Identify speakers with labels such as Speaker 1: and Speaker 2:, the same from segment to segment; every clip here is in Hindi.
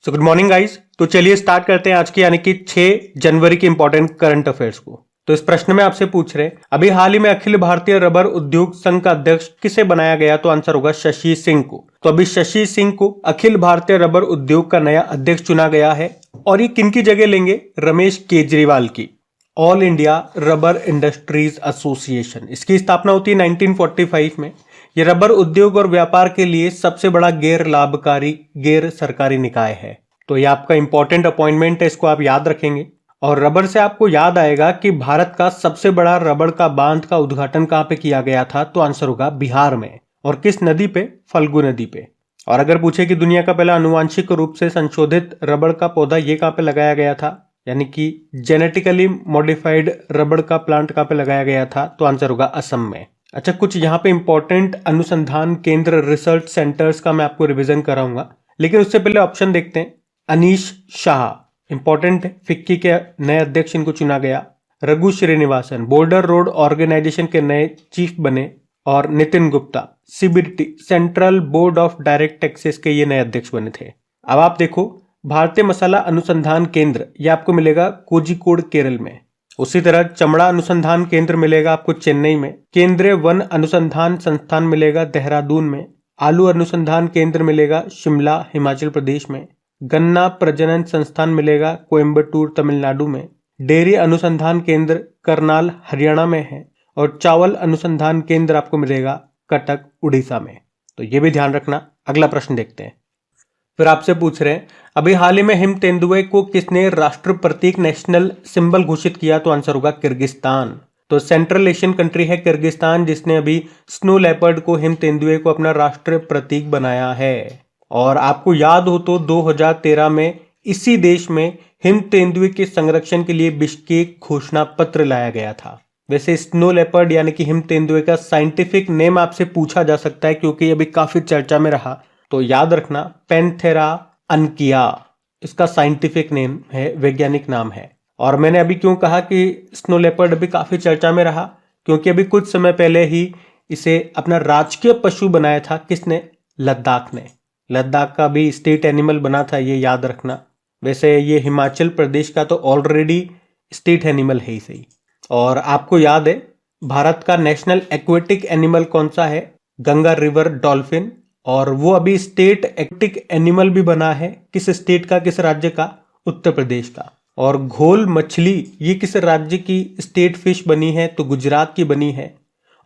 Speaker 1: Good morning guys. तो चलिए स्टार्ट करते हैं आज की यानी कि 6 जनवरी के इंपॉर्टेंट करंट अफेयर्स को। तो इस प्रश्न में आपसे पूछ रहे हैं अभी हाल ही में अखिल भारतीय रबर उद्योग संघ का अध्यक्ष किसे बनाया गया, तो आंसर होगा शशि सिंह को। तो अभी शशि सिंह को अखिल भारतीय रबर उद्योग का नया अध्यक्ष चुना गया है और ये किनकी जगह लेंगे? रमेश केजरीवाल की। All India rubber industries association, इसकी स्थापना होती है 1945 में। ये रबर उद्योग और व्यापार के लिए सबसे बड़ा गैर लाभकारी गैर सरकारी निकाय है। तो ये आपका इंपॉर्टेंट अपॉइंटमेंट है, इसको आप याद रखेंगे। और रबर से आपको याद आएगा कि भारत का सबसे बड़ा रबर का बांध का उद्घाटन कहाँ पे किया गया था, तो आंसर होगा बिहार में। और किस नदी पे? फल्गु नदी पे। और अगर पूछे कि दुनिया का पहला अनुवांशिक रूप से संशोधित रबर का पौधा ये कहाँ पे लगाया गया था, यानी कि जेनेटिकली मॉडिफाइड रबर का प्लांट कहाँ पे लगाया गया था, तो आंसर होगा असम में। अच्छा, कुछ यहाँ पे इंपॉर्टेंट अनुसंधान केंद्र रिसर्च सेंटर्स का मैं आपको रिवीजन कराऊंगा, लेकिन उससे पहले ऑप्शन देखते हैं। अनीश शाह इंपॉर्टेंट है, फिक्की के नए अध्यक्ष इनको चुना गया। Raghu Srinivasan border road organisation के नए चीफ बने। और Nitin Gupta CBDT central board of direct taxes के ये नए अध्यक्ष बने थे। अब आप देखो, भारतीय मसाला अनुसंधान केंद्र ये आपको मिलेगा कोझिकोड केरल में। उसी तरह चमड़ा अनुसंधान केंद्र मिलेगा आपको चेन्नई में। केंद्रीय वन अनुसंधान संस्थान मिलेगा देहरादून में। आलू अनुसंधान केंद्र मिलेगा शिमला हिमाचल प्रदेश में। गन्ना प्रजनन संस्थान मिलेगा कोयम्बटूर तमिलनाडु में। डेयरी अनुसंधान केंद्र करनाल हरियाणा में है। और चावल अनुसंधान केंद्र आपको मिलेगा कटक उड़ीसा में। तो ये भी ध्यान रखना। अगला प्रश्न देखते हैं। फिर आपसे पूछ रहे हैं अभी हाल ही में हिम तेंदुए को किसने राष्ट्र प्रतीक नेशनल सिंबल घोषित किया, तो आंसर होगा किर्गिस्तान। तो सेंट्रल एशियन कंट्री है किर्गिस्तान, जिसने अभी स्नो लेपर्ड को हिम तेंदुए को अपना राष्ट्र प्रतीक बनाया है। और आपको याद हो तो 2013 में इसी देश में हिम तेंदुए के संरक्षण के लिए बिश्केक घोषणा पत्र लाया गया था। वैसे स्नो लेपर्ड यानी कि हिम तेंदुए का साइंटिफिक नेम आपसे पूछा जा सकता है, क्योंकि अभी काफी चर्चा में रहा। तो याद रखना पैंथेरा अनकिया इसका साइंटिफिक नेम है, वैज्ञानिक नाम है। और मैंने अभी क्यों कहा कि स्नो लेपर्ड अभी काफी चर्चा में रहा, क्योंकि अभी कुछ समय पहले ही इसे अपना राजकीय पशु बनाया था। किसने? लद्दाख ने। लद्दाख का भी स्टेट एनिमल बना था, ये याद रखना। वैसे ये हिमाचल प्रदेश का तो ऑलरेडी स्टेट एनिमल है ही सही। और आपको याद है भारत का नेशनल एक्वेटिक एनिमल कौन सा है? Ganga river dolphin. और वो अभी स्टेट एक्वेटिक एनिमल भी बना है। किस स्टेट का, किस राज्य का? उत्तर प्रदेश का। और घोल मछली ये किस राज्य की स्टेट फिश बनी है, तो गुजरात की बनी है।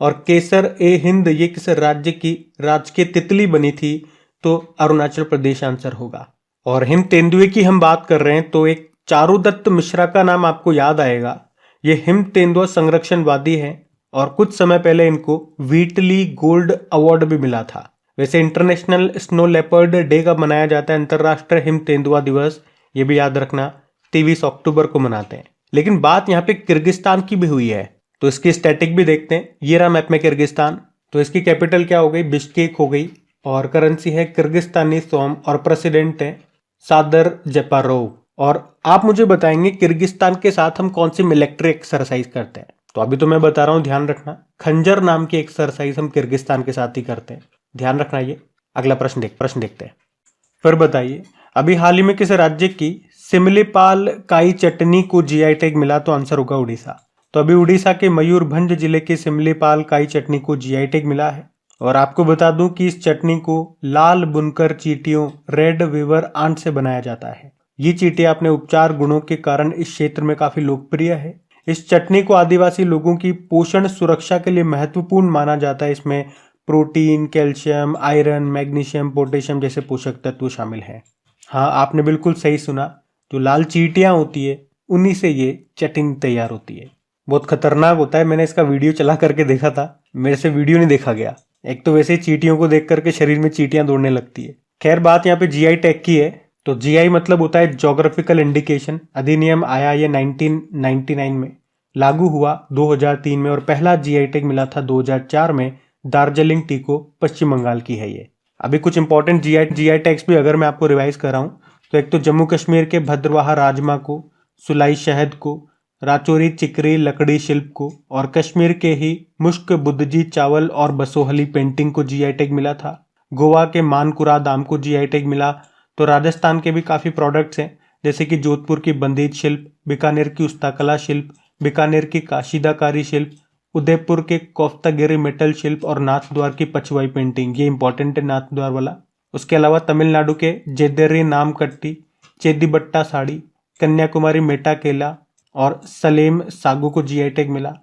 Speaker 1: और केसर ए हिंद ये किस राज्य की राजकीय तितली बनी थी, तो अरुणाचल प्रदेश आंसर होगा। और हिम तेंदुए की हम बात कर रहे हैं तो एक चारुदत्त मिश्रा का नाम आपको याद आएगा। ये हिम तेंदुआ संरक्षणवादी है और कुछ समय पहले इनको व्हीटली गोल्ड अवार्ड भी मिला था। वैसे इंटरनेशनल स्नो लेपर्ड डे कब मनाया जाता है? अंतरराष्ट्रीय हिम तेंदुआ दिवस, ये भी याद रखना 23 अक्टूबर को मनाते हैं। लेकिन बात यहाँ पे किर्गिस्तान की भी हुई है, तो इसकी स्टैटिक भी देखते हैं। ये रहा मैप में किर्गिस्तान। तो इसकी कैपिटल क्या हो गई? बिश्केक हो गई। और करेंसी है किर्गिस्तानी सोम और प्रेसिडेंट है सादर जेपारोव। और आप मुझे बताएंगे किर्गिस्तान के साथ हम कौन सी मिलिट्री एक्सरसाइज करते हैं? तो अभी तो मैं बता रहा हूँ, ध्यान रखना। खंजर नाम की एक्सरसाइज हम किर्गिस्तान के साथ ही करते हैं, ध्यान रखना ये। अगला प्रश्न देखते हैं। फिर बताइए अभी हाल ही में किस राज्य की सिमलीपाल काई चटनी को जीआई टैग मिला, तो आंसर होगा उड़ीसा। तो अभी उड़ीसा के मयूरभंज जिले के सिमलीपाल काई चटनी को जीआई टैग मिला है। और आपको बता दूं कि इस चटनी को लाल बुनकर चींटियों रेड वीवर आंट से बनाया जाता है। ये चींटियां अपने उपचार गुणों के कारण इस क्षेत्र में काफी लोकप्रिय है। इस चटनी को आदिवासी लोगों की पोषण सुरक्षा के लिए महत्वपूर्ण माना जाता है। इसमें protein, calcium, iron, magnesium, potassium जैसे पोषक तत्व शामिल हैं। हाँ, आपने बिल्कुल सही सुना। जो लाल चींटियां होती है उन्हीं से ये चटनी तैयार होती है। बहुत खतरनाक होता है, मैंने इसका वीडियो चला करके देखा था, मेरे से वीडियो नहीं देखा गया। एक तो वैसे ही चींटियों को देख करके शरीर में चींटियां दौड़ने लगती है। खैर, बात यहाँ पे जीआई टैग की है। तो जीआई मतलब होता है ज्योग्राफिकल इंडिकेशन। अधिनियम आया ये 1999 में, लागू हुआ 2003 में और पहला जीआई टैग मिला था 2004 में। दार्जिलिंग टी को पश्चिम बंगाल की है ये। अभी कुछ इंपॉर्टेंट जीआई टैग्स भी अगर मैं आपको रिवाइज कराऊं तो एक तो जम्मू कश्मीर के भद्रवाहा राजमा को, सुलाई शहद को, राचौरी चिकरी लकड़ी शिल्प को और कश्मीर के ही मुश्क बुद्धजी चावल और बसोहली पेंटिंग को जीआई टैग मिला था। गोवा के मानकुरा दाम को जीआई टैग मिला। तो राजस्थान के भी काफ़ी प्रोडक्ट्स हैं, जैसे कि जोधपुर की बंदित शिल्प, बीकानेर की उस्ताकला शिल्प, बीकानेर की काशीदाकारी शिल्प, उदयपुर के कोफ्तागिरी मेटल शिल्प और नाथद्वार की पछवाई पेंटिंग। ये इंपॉर्टेंट है नाथद्वार वाला। उसके अलावा तमिलनाडु के जेदेरी नामकट्टी, चेदीबट्टा साड़ी, कन्याकुमारी मेटा केला और सलेम सागू को जीआई टैग मिला।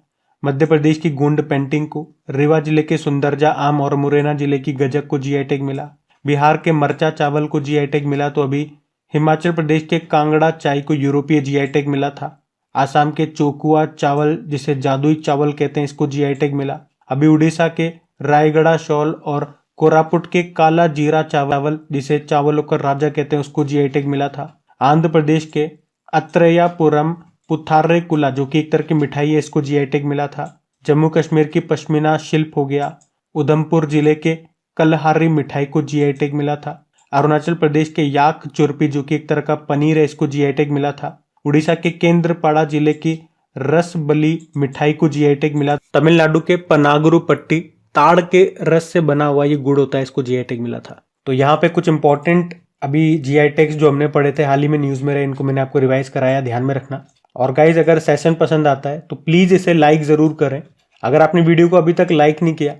Speaker 1: मध्य प्रदेश की गोंड पेंटिंग को, रीवा जिले के सुंदरजा आम और मुरैना जिले की गजक को जीआई टैग मिला। बिहार के मरचा चावल को जीआई टैग मिला। तो अभी हिमाचल प्रदेश के कांगड़ा चाय को यूरोपीय जीआई टैग मिला था। आसाम के चोकुआ चावल, जिसे जादुई चावल कहते हैं, इसको जीआई टैग मिला। अभी उड़ीसा के रायगढ़ शॉल और कोरापुट के काला जीरा चावल, जिसे चावलों का राजा कहते हैं, उसको जीआई टैग मिला था। आंध्र प्रदेश के अत्रयापुरम पुथारे कुला, जो कि एक तरह की मिठाई है, इसको जीआई टैग मिला था। जम्मू कश्मीर की पश्मीना शिल्प हो गया। उधमपुर जिले के कलहारी मिठाई को जीआई टैग मिला था। अरुणाचल प्रदेश के याक चुरपी, जो कि एक तरह का पनीर है, इसको जीआई टैग मिला था। उड़ीसा के केंद्रपाड़ा जिले की रसबली मिठाई को जीआई टैग मिला। तमिलनाडु के पनागुरु पट्टी, ताड़ के रस से बना हुआ ये गुड़ होता है, इसको जीआई टैग मिला था। तो यहाँ पे कुछ इंपॉर्टेंट अभी जीआई टैग्स जो हमने पढ़े थे, हाल ही में न्यूज़ में रहे, इनको मैंने आपको रिवाइज कराया, ध्यान में रखना। और गाइज, अगर सेशन पसंद आता है तो प्लीज़ इसे लाइक ज़रूर करें। अगर आपने वीडियो को अभी तक लाइक नहीं किया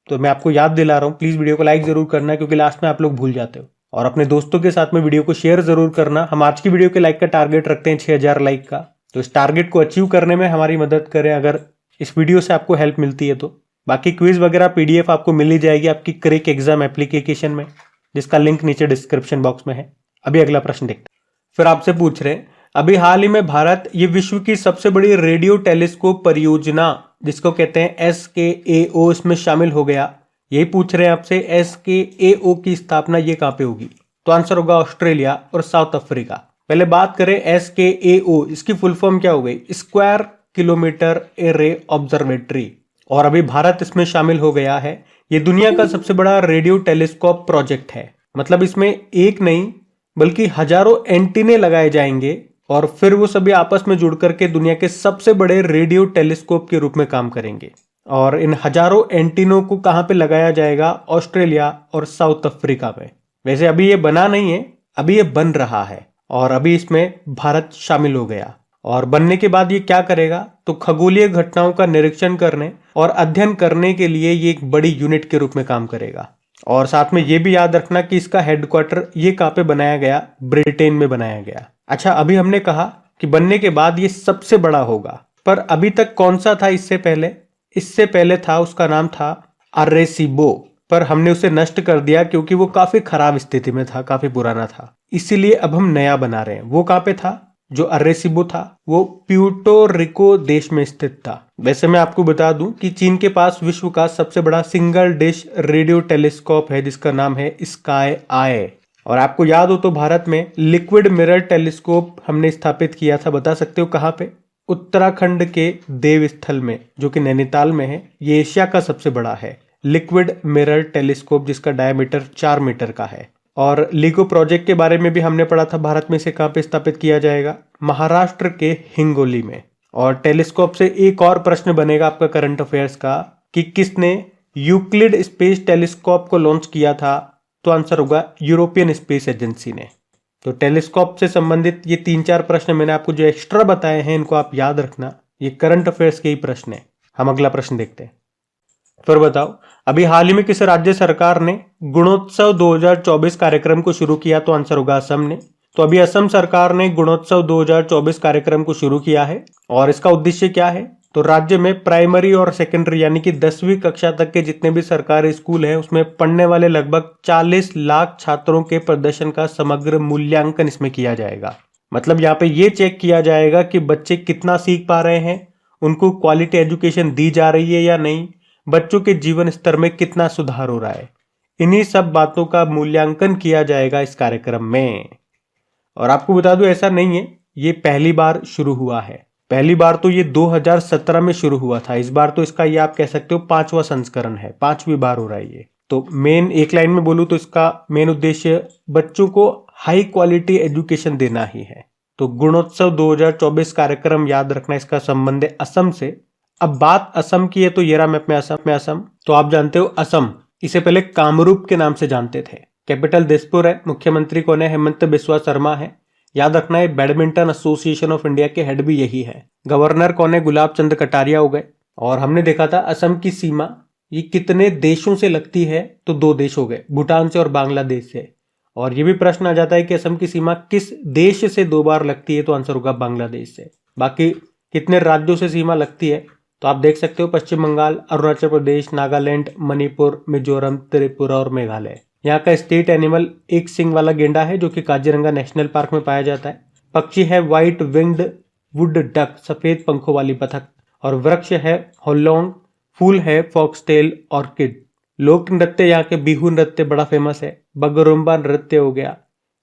Speaker 1: तो मैं आपको याद दिला रहा हूँ, प्लीज़ वीडियो को लाइक ज़रूर करना, क्योंकि लास्ट में आप लोग भूल जाते हो। और अपने दोस्तों के साथ में वीडियो को शेयर ज़रूर करना। हम आज की वीडियो के लाइक का टारगेट रखते हैं 6000 लाइक का। तो इस टारगेट को अचीव करने में हमारी मदद करें अगर इस वीडियो से आपको हेल्प मिलती है तो। बाकी क्विज वगैरह पीडीएफ आपको मिल ही जाएगी आपकी क्रेक एग्जाम एप्लीकेशन में, जिसका लिंक नीचे डिस्क्रिप्शन बॉक्स में है। अभी अगला प्रश्न देखते हैं। फिर आपसे पूछ रहे हैं, अभी हाल ही में भारत ये विश्व की सबसे बड़ी रेडियो टेलीस्कोप परियोजना, जिसको कहते हैं SKAO, इसमें शामिल हो गया। यही पूछ रहे हैं आपसे, SKAO की स्थापना ये कहाँ पे होगी? तो आंसर होगा ऑस्ट्रेलिया और साउथ अफ्रीका। पहले बात करें SKAO, इसकी फुल फॉर्म क्या हो गई? Square kilometre array observatory. और अभी भारत इसमें शामिल हो गया है। ये दुनिया का सबसे बड़ा रेडियो टेलीस्कोप प्रोजेक्ट है। मतलब इसमें एक नहीं बल्कि हजारों एंटीने लगाए जाएंगे और फिर वो सभी आपस में जुड़ करके दुनिया के सबसे बड़े रेडियो टेलीस्कोप के रूप में काम करेंगे। और इन हजारों एंटीनों को कहाँ पे लगाया जाएगा? ऑस्ट्रेलिया और साउथ अफ्रीका में। वैसे अभी ये बना नहीं है, अभी ये बन रहा है और अभी इसमें भारत शामिल हो गया। और बनने के बाद ये क्या करेगा? तो खगोलीय घटनाओं का निरीक्षण करने और अध्ययन करने के लिए ये एक बड़ी यूनिट के रूप में काम करेगा। और साथ में ये भी याद रखना कि इसका हेडक्वार्टर ये कहाँ पे बनाया गया? ब्रिटेन में बनाया गया। अच्छा, अभी हमने कहा कि बनने के बाद ये सबसे बड़ा होगा, पर अभी तक कौन सा था इससे पहले? इससे पहले था, उसका नाम था अरेसीबो, पर हमने उसे नष्ट कर दिया क्योंकि वो काफी खराब स्थिति में था, काफी पुराना था। इसीलिए अब हम नया बना रहे हैं। वो कहाँ पे था? जो अरेसीबो था वो प्यूर्टो रिको देश में स्थित था। वैसे मैं आपको बता दूं कि चीन के पास विश्व का सबसे बड़ा सिंगल डिश रेडियो टेलीस्कोप है, जिसका नाम है स्काई आई। और आपको याद हो तो भारत में लिक्विड मिरर टेलीस्कोप हमने स्थापित किया था। बता सकते हो कहाँ पे? उत्तराखंड के देवस्थल में, जो कि नैनीताल में है। ये एशिया का सबसे बड़ा है लिक्विड मिरर टेलीस्कोप, जिसका डायमीटर 4 मीटर का है। और लिगो प्रोजेक्ट के बारे में भी हमने पढ़ा था। भारत में इसे कहाँ पे स्थापित किया जाएगा? महाराष्ट्र के हिंगोली में। और टेलीस्कोप से एक और प्रश्न बनेगा आपका करंट अफेयर्स का कि किसने यूक्लिड स्पेस टेलीस्कोप को लॉन्च किया था? तो आंसर होगा यूरोपियन स्पेस एजेंसी ने। तो टेलीस्कोप से संबंधित ये 3-4 प्रश्न मैंने आपको जो एक्स्ट्रा बताए हैं, इनको आप याद रखना। ये करंट अफेयर्स के ही प्रश्न है। हम अगला प्रश्न देखते हैं। फिर बताओ, अभी हाल ही में किस राज्य सरकार ने गुणोत्सव 2024 कार्यक्रम को शुरू किया? तो आंसर होगा असम ने। तो अभी असम सरकार ने गुणोत्सव 2024 कार्यक्रम को शुरू किया है। और इसका उद्देश्य क्या है? तो राज्य में प्राइमरी और सेकेंडरी यानी कि 10वीं कक्षा तक के जितने भी सरकारी स्कूल हैं, उसमें पढ़ने वाले लगभग 40 लाख छात्रों के प्रदर्शन का समग्र मूल्यांकन इसमें किया जाएगा। मतलब यहाँ पे ये चेक किया जाएगा कि बच्चे कितना सीख पा रहे हैं, उनको क्वालिटी एजुकेशन दी जा रही है या नहीं, बच्चों के जीवन स्तर में कितना सुधार हो रहा है। इन्हीं सब बातों का मूल्यांकन किया जाएगा इस कार्यक्रम में। और आपको बता दूं, ऐसा नहीं है ये पहली बार शुरू हुआ है। पहली बार तो ये 2017 में शुरू हुआ था। इस बार तो इसका ये आप कह सकते हो 5वां संस्करण है, 5वीं बार हो रहा है ये। तो मेन एक लाइन में बोलूं तो इसका मेन उद्देश्य बच्चों को हाई क्वालिटी एजुकेशन देना ही है। तो गुणोत्सव 2024 कार्यक्रम याद रखना, इसका संबंध है असम से। अब बात असम की है तो ये रहा मैप में असम। तो आप जानते हो असम, इसे पहले कामरूप के नाम से जानते थे। कैपिटल दिसपुर है। मुख्यमंत्री कौन है? हेमंत बिस्वा शर्मा है। याद रखना है बैडमिंटन एसोसिएशन ऑफ इंडिया के हेड भी यही है। गवर्नर कौन है? गुलाब चंद कटारिया हो गए। और हमने देखा था असम की सीमा ये कितने देशों से लगती है, तो 2 देश हो गए, भूटान से और बांग्लादेश से। और ये भी प्रश्न आ जाता है कि असम की सीमा किस देश से 2 बार लगती है, तो आंसर होगा बांग्लादेश से। बाकी कितने राज्यों से सीमा लगती है, तो आप देख सकते हो पश्चिम बंगाल, अरुणाचल प्रदेश, नागालैंड, मणिपुर, मिजोरम, त्रिपुरा और मेघालय। यहाँ का स्टेट एनिमल एक सिंग वाला गेंडा है जो कि काजीरंगा नेशनल पार्क में पाया जाता है। पक्षी है व्हाइट विंग्ड वुड डक, सफेद पंखों वाली बतख। और वृक्ष है होलोंग, फूल है फॉक्सटेल ऑर्किड। लोक नृत्य यहाँ के बिहू नृत्य बड़ा फेमस है। बगरुम्बा नृत्य हो गया।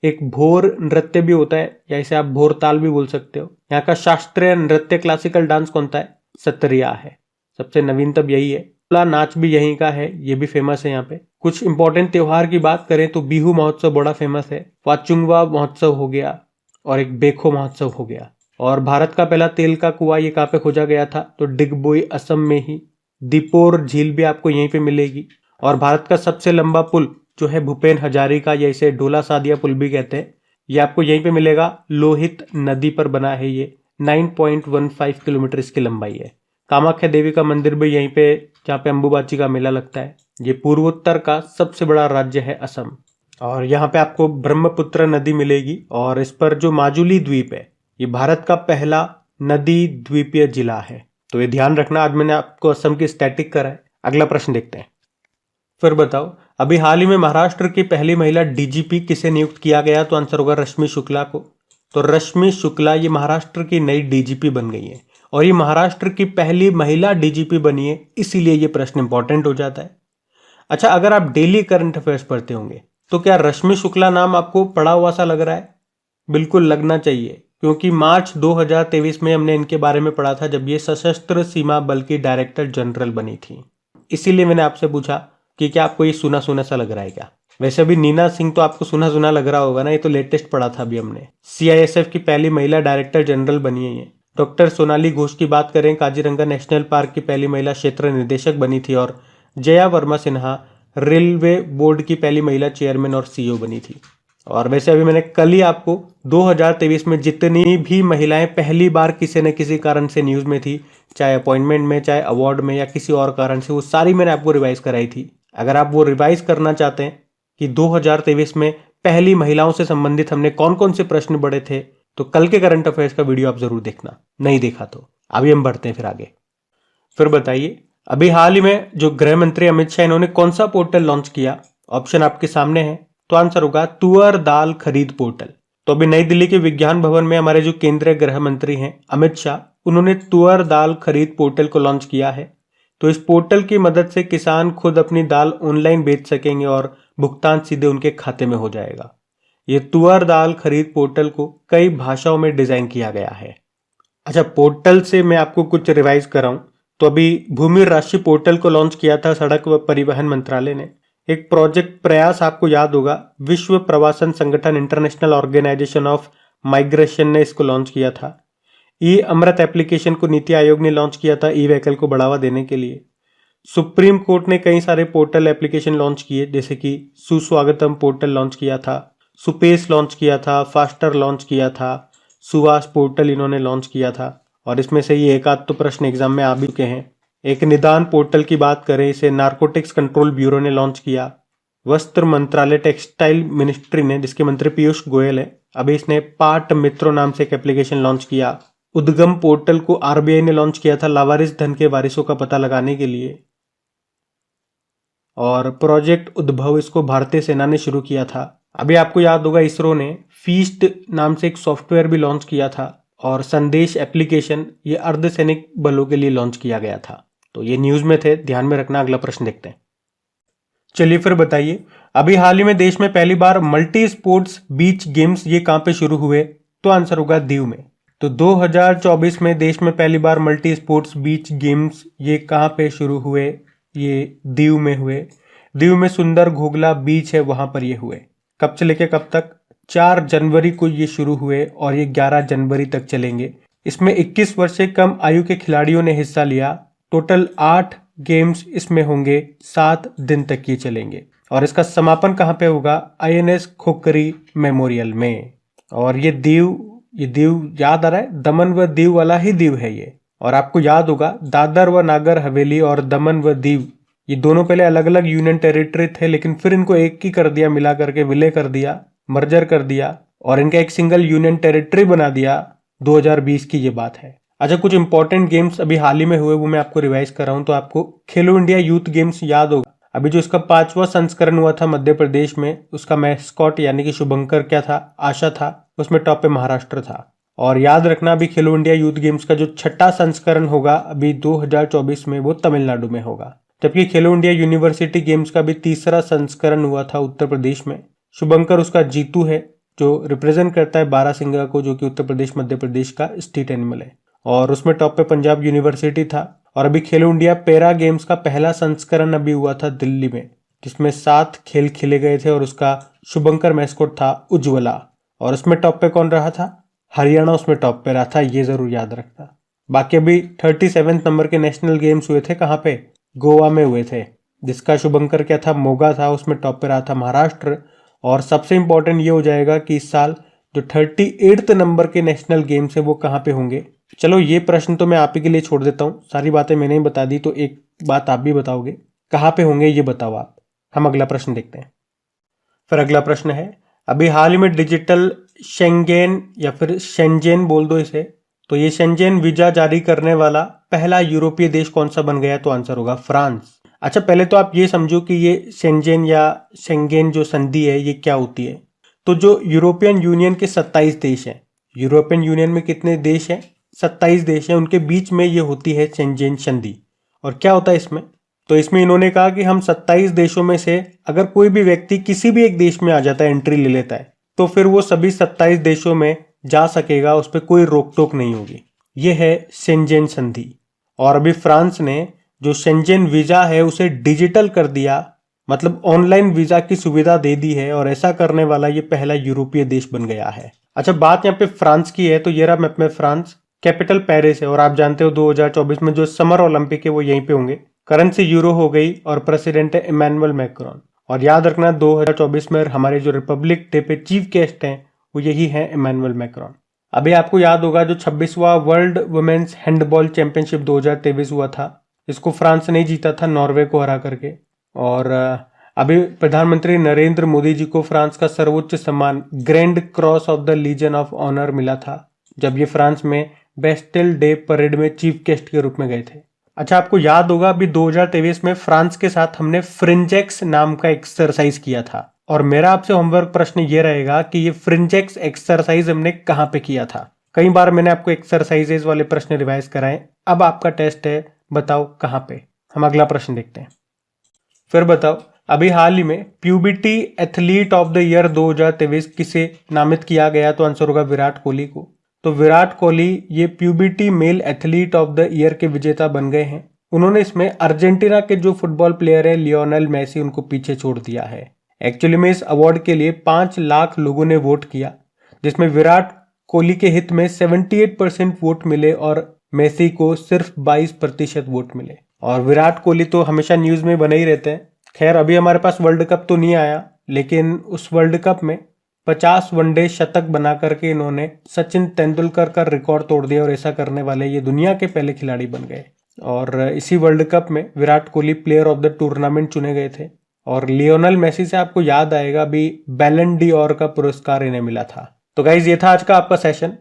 Speaker 1: एक भोर नृत्य भी होता है, या इसे आप भोर ताल भी बोल सकते हो। यहाँ का शास्त्रीय नृत्य क्लासिकल डांस कौन सा है? सत्रिया है, सबसे नवीनतम यही है। नाच भी यहीं का है, ये भी फेमस है यहाँ पे। कुछ इंपॉर्टेंट त्योहार की बात करें तो बिहू महोत्सव बड़ा फेमस है, वाचुंगवा महोत्सव हो गया और एक बेखो महोत्सव हो गया। और भारत का पहला तेल का कुआं ये कहाँ पे खोजा गया था? तो डिगबोई असम में ही। दीपोर झील भी आपको यहीं पे मिलेगी। और भारत का सबसे लंबा पुल जो है भूपेन हजारिका, या इसे डोला सादिया पुल भी कहते हैं, ये आपको यहीं पे मिलेगा। लोहित नदी पर बना है ये, 9.15 किलोमीटर इसकी लंबाई है। कामाख्या देवी का मंदिर भी यहीं पे, जहाँ पे अंबुबाची का मेला लगता है। ये पूर्वोत्तर का सबसे बड़ा राज्य है असम। और यहाँ पे आपको ब्रह्मपुत्र नदी मिलेगी। और इस पर जो माजुली द्वीप है, ये भारत का पहला नदी द्वीपीय जिला है। तो ये ध्यान रखना। आज मैंने आपको असम की स्टैटिक करा है। अगला प्रश्न देखते हैं। फिर बताओ, अभी हाल ही में महाराष्ट्र की पहली महिला डीजीपी किसे नियुक्त किया गया? तो आंसर होगा रश्मि शुक्ला को। तो रश्मि शुक्ला ये महाराष्ट्र की नई डीजीपी बन गई है, और ये महाराष्ट्र की पहली महिला डीजीपी बनी है, इसीलिए ये प्रश्न इंपॉर्टेंट हो जाता है। अच्छा, अगर आप डेली करंट अफेयर्स पढ़ते होंगे तो क्या रश्मि शुक्ला नाम आपको पढ़ा हुआ सा लग रहा है? बिल्कुल लगना चाहिए, क्योंकि मार्च 2023 में हमने इनके बारे में पढ़ा था, जब ये सशस्त्र सीमा बल की डायरेक्टर जनरल बनी थी। इसीलिए मैंने आपसे पूछा कि क्या आपको ये सुना सुना सा लग रहा है क्या? वैसे अभी नीना सिंह तो आपको सुना सुना लग रहा होगा ना, ये तो लेटेस्ट पढ़ा था अभी हमने। सीआईएसएफ की पहली महिला डायरेक्टर जनरल बनी है ये। डॉक्टर सोनाली घोष की बात करें, काजीरंगा नेशनल पार्क की पहली महिला क्षेत्र निदेशक बनी थी। और जया वर्मा सिन्हा रेलवे बोर्ड की पहली महिला चेयरमैन और सीईओ बनी थी। और वैसे अभी मैंने कल ही आपको 2023 में जितनी भी महिलाएं पहली बार किसी न किसी कारण से न्यूज में थी, चाहे अपॉइंटमेंट में, चाहे अवार्ड में, या किसी और कारण से, वो सारी मैंने आपको रिवाइज कराई थी। अगर आप वो रिवाइज करना चाहते हैं कि 2023 में पहली महिलाओं से संबंधित हमने कौन कौन से प्रश्न पढ़े थे, तो कल के करंट अफेयर्स का वीडियो आप जरूर देखना, नहीं देखा तो। अभी हम बढ़ते हैं फिर आगे। फिर बताइए, अभी हाल ही में जो गृह मंत्री अमित शाह, इन्होंने कौन सा पोर्टल लॉन्च किया? ऑप्शन आपके सामने है, तो आंसर होगा तुअर दाल खरीद पोर्टल। तो अभी नई दिल्ली के विज्ञान भवन में हमारे जो केंद्रीय गृह मंत्री हैं अमित शाह, उन्होंने तुअर दाल खरीद पोर्टल को लॉन्च किया है। तो इस पोर्टल की मदद से किसान खुद अपनी दाल ऑनलाइन बेच सकेंगे और भुगतान सीधे उनके खाते में हो जाएगा। ये तुअर दाल खरीद पोर्टल को कई भाषाओं में डिजाइन किया गया है। अच्छा, पोर्टल से मैं आपको कुछ रिवाइज कराऊं तो अभी भूमि राशि पोर्टल को लॉन्च किया था सड़क व परिवहन मंत्रालय ने। एक प्रोजेक्ट प्रयास आपको याद होगा, विश्व प्रवासन संगठन इंटरनेशनल ऑर्गेनाइजेशन ऑफ माइग्रेशन ने इसको लॉन्च किया था। ई अमृत एप्लीकेशन को नीति आयोग ने लॉन्च किया था ई व्हीकल को बढ़ावा देने के लिए। सुप्रीम कोर्ट ने कई सारे पोर्टल एप्लीकेशन लॉन्च किए, जैसे कि सुस्वागतम पोर्टल लॉन्च किया था, सुपेस लॉन्च किया था, फास्टर लॉन्च किया था, सुवास पोर्टल इन्होंने लॉन्च किया था। और इसमें से ये एक आध तो प्रश्न एग्जाम में आ भी चुके हैं। एक निदान पोर्टल की बात करें, इसे नार्कोटिक्स कंट्रोल ब्यूरो ने लॉन्च किया। वस्त्र मंत्रालय टेक्सटाइल मिनिस्ट्री ने, जिसके मंत्री पीयूष गोयल है, अभी इसने पाट मित्रों नाम से एक एप्लीकेशन लॉन्च किया। उद्गम पोर्टल को आरबीआई ने लॉन्च किया था लावारिस धन के वारिसों का पता लगाने के लिए। और प्रोजेक्ट उद्भव इसको भारतीय सेना ने शुरू किया था। अभी आपको याद होगा इसरो ने फीस्ट नाम से एक सॉफ्टवेयर भी लॉन्च किया था। और संदेश एप्लीकेशन ये अर्धसैनिक बलों के लिए लॉन्च किया गया था। तो ये न्यूज में थे, ध्यान में रखना। अगला प्रश्न देखते हैं। चलिए फिर बताइए, अभी हाल ही में देश में पहली बार मल्टी स्पोर्ट्स बीच गेम्स ये कहां पे शुरू हुए? तो आंसर होगा दीव में। तो 2024 में देश में पहली बार मल्टी स्पोर्ट्स बीच गेम्स ये कहां पे शुरू हुए? ये दीव में हुए। दीव में सुंदर घोगला बीच है, वहां पर ये हुए। कब से लेके कब तक? 4 जनवरी को ये शुरू हुए और ये 11 जनवरी तक चलेंगे। इसमें 21 वर्ष से कम आयु के खिलाड़ियों ने हिस्सा लिया। टोटल 8 गेम्स इसमें होंगे, 7 दिन तक ये चलेंगे। और इसका समापन कहाँ पे होगा? INS खोखरी मेमोरियल में। और ये दीव याद आ रहा है? दमन व दीव वाला ही दीव है ये। और आपको याद होगा दादर व नागर हवेली और दमन व दीव, ये दोनों पहले अलग अलग यूनियन टेरिटरी थे, लेकिन फिर इनको एक ही कर दिया, मिला करके विलय कर दिया, मर्जर कर दिया और इनका एक सिंगल यूनियन टेरिटरी बना दिया। 2020 की ये बात है। अच्छा, कुछ इंपॉर्टेंट गेम्स अभी हाल ही में हुए वो मैं आपको रिवाइज कर रहा हूं। तो आपको खेलो इंडिया यूथ गेम्स याद होगा। अभी जो इसका 5वां संस्करण हुआ था मध्य प्रदेश में, उसका मैस्कॉट यानी कि शुभंकर क्या था? आशा था। उसमें टॉप पे महाराष्ट्र था। और याद रखना अभी खेलो इंडिया यूथ गेम्स का जो 6ठा संस्करण होगा अभी 2024 में, वो तमिलनाडु में होगा। जबकि खेलो इंडिया यूनिवर्सिटी गेम्स का भी 3रा संस्करण हुआ था उत्तर प्रदेश में। शुभंकर उसका जीतू है जो रिप्रेजेंट करता है बारासिंगा को, जो कि उत्तर प्रदेश मध्य प्रदेश का स्टेट एनिमल है। और उसमें टॉप पे पंजाब यूनिवर्सिटी था। और अभी खेलो इंडिया पैरा गेम्स का पहला संस्करण अभी हुआ था दिल्ली में, जिसमें 7 खेल खेले गए थे और उसका शुभंकर मैस्कॉट था उज्ज्वला। और उसमें टॉप पे कौन रहा था? हरियाणा उसमें टॉप पे रहा था, ये जरूर याद रखना। बाकी अभी 37 नंबर के नेशनल गेम्स हुए थे, कहाँ पे? गोवा में हुए थे, जिसका शुभंकर क्या था? मोगा था। उसमें टॉप पे रहा था महाराष्ट्र। और सबसे इंपॉर्टेंट ये हो जाएगा कि इस साल जो 38 नंबर के नेशनल गेम्स है वो कहाँ पे होंगे। चलो ये प्रश्न तो मैं आप ही के लिए छोड़ देता हूँ, सारी बातें मैंने ही बता दी, तो एक बात आप भी बताओगे, कहाँ पे होंगे ये बताओ आप। हम अगला प्रश्न देखते हैं। फिर अगला प्रश्न है, अभी हाल ही में डिजिटल शेंगेन या फिर शेंजेन बोल दो इसे, तो ये शेंजेन वीजा जारी करने वाला पहला यूरोपीय देश कौन सा बन गया? तो आंसर होगा फ्रांस। अच्छा, पहले तो आप ये समझो कि ये शेंजेन या शेंगेन जो संधि है ये क्या होती है। तो जो यूरोपियन यूनियन के 27 देश हैं, यूरोपियन यूनियन में कितने देश हैं? 27 देश हैं, उनके बीच में ये होती है शेंजेन संधि। और क्या होता है इसमें? तो इसमें इन्होंने कहा कि हम 27 देशों में से अगर कोई भी व्यक्ति किसी भी एक देश में आ जाता है, एंट्री ले लेता है, तो फिर वो सभी 27 देशों में जा सकेगा, उस पर कोई रोक टोक नहीं होगी। ये है शेंजेन संधि। और अभी फ्रांस ने जो शेंजेन वीजा है उसे डिजिटल कर दिया, मतलब ऑनलाइन वीजा की सुविधा दे दी है, और ऐसा करने वाला ये पहला यूरोपीय देश बन गया है। अच्छा, बात यहाँ पे फ्रांस की है, तो ये रहा मैप में फ्रांस, कैपिटल पेरिस है। और आप जानते हो 2024 में जो समर ओलंपिक है वो यहीं पे होंगे। करेंसी यूरो हो गई और प्रेसिडेंट है इमैनुअल मैक्रोन। और याद रखना 2024 में हमारे जो रिपब्लिक डे पे चीफ गेस्ट हैं वो यही है इमैनुअल मैक्रोन। अभी आपको याद होगा जो 26वां वर्ल्ड वुमेन्स हैंडबॉल चैंपियनशिप 2023 हुआ था, इसको फ्रांस ने जीता था नॉर्वे को हरा करके। और अभी प्रधानमंत्री नरेंद्र मोदी जी को फ्रांस का सर्वोच्च सम्मान grand cross of the legion of honour मिला था, जब ये फ्रांस में बेस्टिल डे परेड में चीफ गेस्ट के रूप में गए थे। अच्छा, आपको याद होगा अभी 2023 में फ्रांस के साथ हमने फ्रिंजेक्स नाम का एक्सरसाइज किया था। और मेरा आपसे होमवर्क प्रश्न ये रहेगा कि ये फ्रिंजेक्स एक्सरसाइज हमने कहाँ पे किया था। कई बार मैंने आपको एक्सरसाइजेज वाले प्रश्न रिवाइज कराए, अब आपका टेस्ट है, बताओ कहाँ पे। हम अगला प्रश्न देखते हैं। फिर बताओ, अभी हाल ही में puberty athlete of the year 2023 किसे नामित किया गया? तो आंसर होगा विराट कोहली को। तो विराट कोहली ये प्यूबिटी male athlete of the year के विजेता बन गए हैं। उन्होंने इसमें अर्जेंटीना के जो फुटबॉल प्लेयर है लियोनेल मेसी, उनको पीछे छोड़ दिया है। एक्चुअली में इस अवार्ड के लिए 5 लाख लोगों ने वोट किया, जिसमें विराट कोहली के हित में 78% वोट मिले और मेसी को सिर्फ 22% वोट मिले। और विराट कोहली तो हमेशा न्यूज में बने ही रहते हैं। खैर, अभी हमारे पास वर्ल्ड कप तो नहीं आया, लेकिन उस वर्ल्ड कप में 50 वनडे शतक बना करके इन्होंने सचिन तेंदुलकर का रिकॉर्ड तोड़ दिया, और ऐसा करने वाले ये दुनिया के पहले खिलाड़ी बन गए। और इसी वर्ल्ड कप में Virat Kohli player of the tournament चुने गए थे। और लियोनेल मेसी से आपको याद आएगा भी बैलन डी ऑर का पुरस्कार इन्हें मिला था। तो गाइज, ये था आज का आपका सेशन।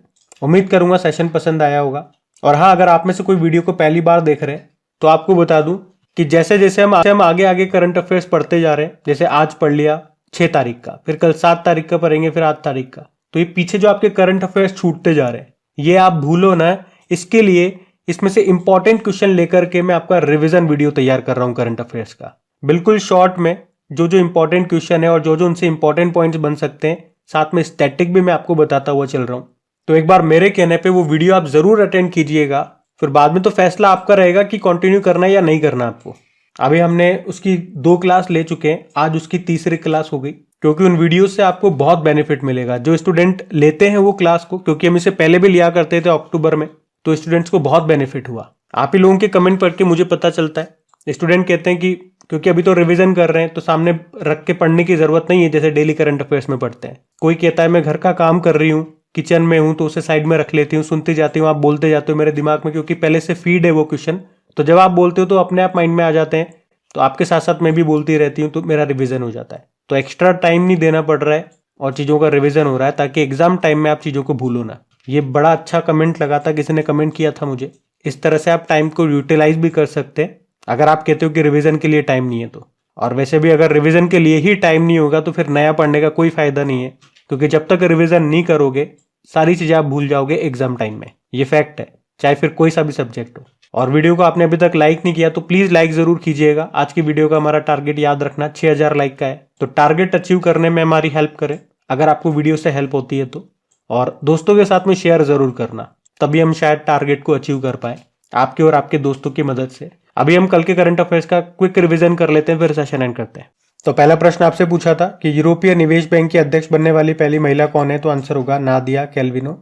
Speaker 1: उम्मीद करूंगा सेशन पसंद आया होगा। और हाँ, अगर आप में से कोई वीडियो को पहली बार देख रहे हैं तो आपको बता दूं कि जैसे जैसे हम आगे आगे करंट अफेयर्स पढ़ते जा रहे हैं, जैसे आज पढ़ लिया 6 तारीख का, फिर कल 7 तारीख का पढ़ेंगे, फिर 8 तारीख का, तो ये पीछे जो आपके करंट अफेयर्स छूटते जा रहे हैं ये आप भूलो ना। इसके लिए इसमें से इंपॉर्टेंट क्वेश्चन लेकर के मैं आपका रिवीजन वीडियो तैयार कर रहा हूं करंट अफेयर्स का, बिल्कुल शॉर्ट में, जो जो इंपॉर्टेंट क्वेश्चन है और जो जो उनसे इंपॉर्टेंट पॉइंट्स बन सकते हैं, साथ में स्टैटिक भी मैं आपको बताता हुआ चल रहा हूं। तो एक बार मेरे कहने पे वो वीडियो आप जरूर अटेंड कीजिएगा, फिर बाद में तो फैसला आपका रहेगा कि कंटिन्यू करना है या नहीं करना आपको। अभी हमने उसकी 2 क्लास ले चुके हैं, आज उसकी 3री क्लास हो गई, क्योंकि उन वीडियोस से आपको बहुत बेनिफिट मिलेगा। जो स्टूडेंट लेते हैं वो क्लास को, क्योंकि हम इसे पहले भी लिया करते थे अक्टूबर में, तो स्टूडेंट्स को बहुत बेनिफिट हुआ। आप ही लोगों के कमेंट पढ़ के मुझे पता चलता है, स्टूडेंट कहते हैं कि क्योंकि अभी तो रिवीजन कर रहे हैं, तो सामने रख के पढ़ने की जरूरत नहीं है जैसे डेली करंट अफेयर्स में पढ़ते हैं। कोई कहता है मैं घर का काम कर रही हूँ, किचन में हूँ, तो उसे साइड में रख लेती हूँ, सुनती जाती हूँ, आप बोलते जाते हो मेरे दिमाग में, क्योंकि पहले से फीड है वो क्वेश्चन। तो जब आप बोलते हो तो अपने आप माइंड में आ जाते हैं, तो आपके साथ साथ मैं भी बोलती रहती हूँ, तो मेरा रिविजन हो जाता है। तो एक्स्ट्रा टाइम नहीं देना पड़ रहा है और चीज़ों का रिविजन हो रहा है, ताकि एग्जाम टाइम में आप चीज़ों को भूलो ना। ये बड़ा अच्छा कमेंट लगा था, किसी ने कमेंट किया था मुझे। इस तरह से आप टाइम को यूटिलाइज भी कर सकते हैं अगर आप कहते हो कि रिवीजन के लिए टाइम नहीं है तो। और वैसे भी अगर रिवीजन के लिए ही टाइम नहीं होगा तो फिर नया पढ़ने का कोई फायदा नहीं है, क्योंकि जब तक रिवीजन नहीं करोगे सारी चीजें आप भूल जाओगे एग्जाम टाइम में। ये फैक्ट है, चाहे फिर कोई सा भी सब्जेक्ट हो। और वीडियो को आपने अभी तक लाइक नहीं किया तो प्लीज लाइक जरूर कीजिएगा। आज की वीडियो का हमारा टारगेट याद रखना 6000 लाइक का है, तो टारगेट अचीव करने में हमारी हेल्प करें अगर आपको वीडियो से हेल्प होती है तो। और दोस्तों के साथ में शेयर जरूर करना, तभी हम शायद टारगेट को अचीव कर पाए आपके और आपके दोस्तों की मदद से। अभी हम कल के करंट अफेयर्स का क्विक रिवीजन कर लेते हैं, फिर सेशन एंड करते हैं। तो पहला प्रश्न आपसे पूछा था कि यूरोपीय निवेश बैंक की अध्यक्ष बनने वाली पहली महिला कौन है, तो आंसर होगा नादिया कैल्विनो।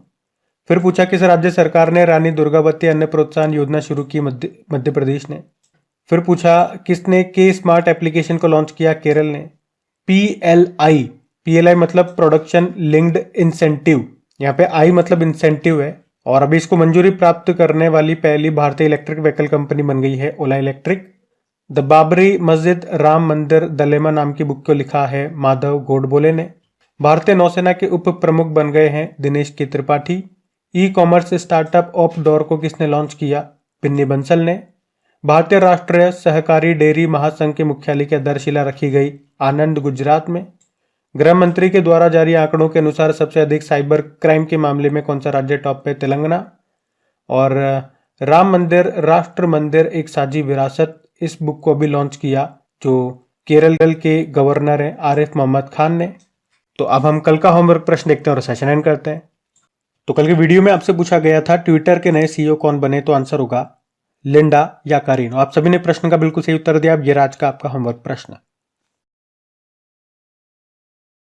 Speaker 1: फिर पूछा किस राज्य सरकार ने रानी दुर्गावती अन्न प्रोत्साहन योजना शुरू की, मध्य प्रदेश ने। फिर पूछा किसने के स्मार्ट एप्लीकेशन को लॉन्च किया, केरल ने। पीएलआई मतलब प्रोडक्शन लिंक्ड इंसेंटिव, यहाँ पे आई मतलब इंसेंटिव है, और अभी इसको मंजूरी प्राप्त करने वाली पहली भारतीय इलेक्ट्रिक व्हीकल कंपनी बन गई है ओला इलेक्ट्रिक। द बाबरी मस्जिद राम मंदिर दलेमा नाम की बुक को लिखा है माधव गोडबोले ने। भारतीय नौसेना के उप प्रमुख बन गए हैं दिनेश के Tripathi. E commerce startup of door को किसने लॉन्च किया, बिन्नी बंसल ने। भारतीय राष्ट्रीय सहकारी डेयरी महासंघ के मुख्यालय की आधारशिला रखी गई आनंद, गुजरात में। गृह मंत्री के द्वारा जारी आंकड़ों के अनुसार सबसे अधिक साइबर क्राइम के मामले में कौन सा राज्य टॉप पे, तेलंगाना। और राम मंदिर राष्ट्र मंदिर एक साझी विरासत, इस बुक को अभी लॉन्च किया जो केरल के गवर्नर हैं आरिफ मोहम्मद खान ने। तो अब हम कल का होमवर्क प्रश्न देखते हैं और सेशन एंड करते हैं। तो कल के वीडियो में आपसे पूछा गया था ट्विटर के नए सीईओ कौन बने, तो आंसर होगा लिंडा याकारिनो। आप सभी ने प्रश्न का बिल्कुल सही उत्तर दिया। अब ये आज का आपका होमवर्क प्रश्न।